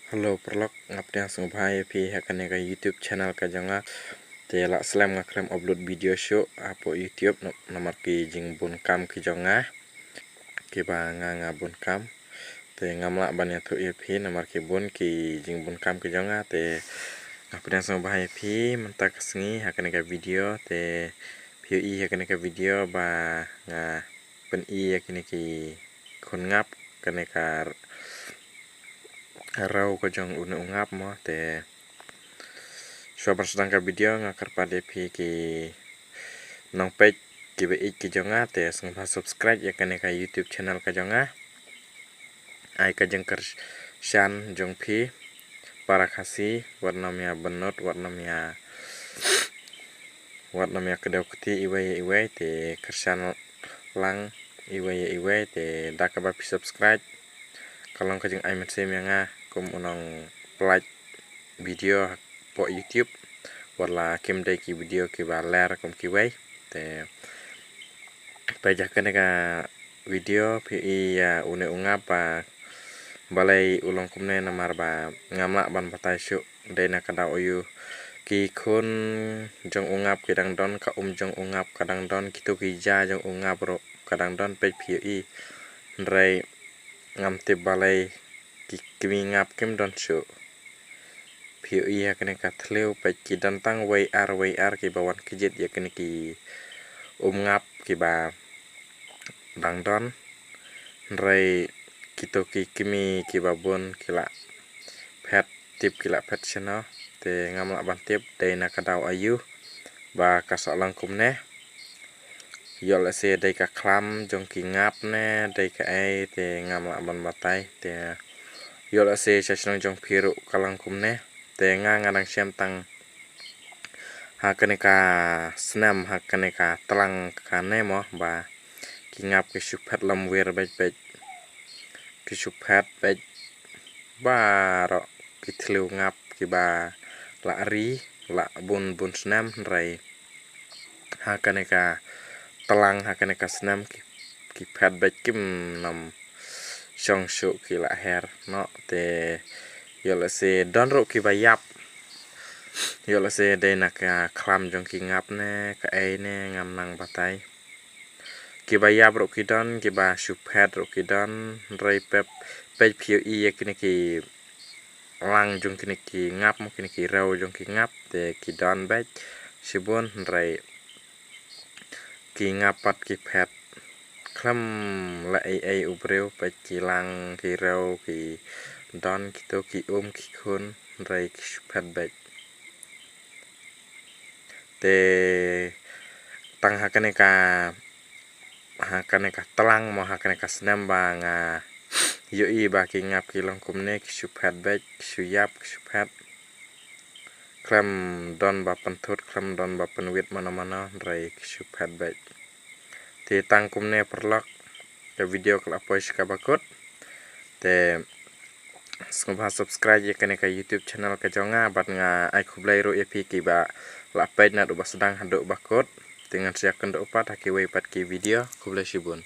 Halo perlok ngapnya sung bhai phi hakan ka YouTube channel ka jonga te la slam ngakrem upload video show apo YouTube nomor ki jing bun kam ki jonga ki ba nga bun kam te ngamla banya tu phi nomor ki bun ki jing bun kam ki jonga te ngapnya sung bhai phi mentak sengi hakan ka video te phi hakan ka video ba nga pen hakan ki khun ngap kan ka rau ko jong ungap mo te sedang ka video ngakar pada phi ki nong page ki be ki jonga te sung subscribe ya kan ka YouTube channel ka jonga ai ka jeng ker shan jong phi para khasi warna mya benot warna mya kedau keti iwai te kersan lang iwai te dakaba phi subscribe kalong ka jeng ai metse nga kum unong like video po YouTube warla kim dai ki video ki ba ler kum ki wai te pajak ka video pi ya une ungap ba balai ulong kumne namar ba ngamla ban batai syu dena kada oyu ki khun jong ungap kidang don ka jong ungap kadang don kitu ki ja jong ungap ro kadang don pe pi ndrai ngam te balai ki ngap kim don syu phi ya kene ka thleu pe ki dantang wai ar ki bawan kijit ya kene ki ngap ki ba dang don rai kito ki kimi ki babon kila pet tip kila pet chano te ngamla ban tip te na kadau ayu ba kasalang kumne yol se dai ka klam jong ki ngap ne dai ka ai te ngamla ban batai te yol se chachnong jong phiru kalang kumne te ngadang siam tang hakaneka snam hakaneka tlang kane mo ba ki ngap ki suphat lam wer bet ki suphat bet ba ro ki thlu ngap ki ba la ri la bun snam rai hakaneka tlang hakaneka snam ki phat bet kim nam chong shu ki la her no te yol se don ro ki ba yap yol se de na ka klam jong ki ngap ne ka ai ne ngam nang batai ki ba yap ro ki don ki ba suphat ro ki don rai pep pe phi ya kini ki lang jong kini ki ngap mo kini ki rau jong ki ngap te ki don bet sibun rai ki ngapat ki phet klam la ai ubreu pe ki lang ki rau ki don kito ki ki khun rai ki suphat bet te tang hakaneka telang mo hakaneka snam ba nga yoi ba ki ngap ki long kumne ki suphat bet suyap ki suphat klam don ba panthut klam don ba penwit mana rai ki suphat bet te tang kumne perlok ke video kala pois ka bakut te sungba subscribe ya kan ka YouTube channel ka jonga bat nga ai khublai ro epi ki ba la page na do ba sedang hado bakut dengan siakan do pat haki wai pat ki video khublai sibun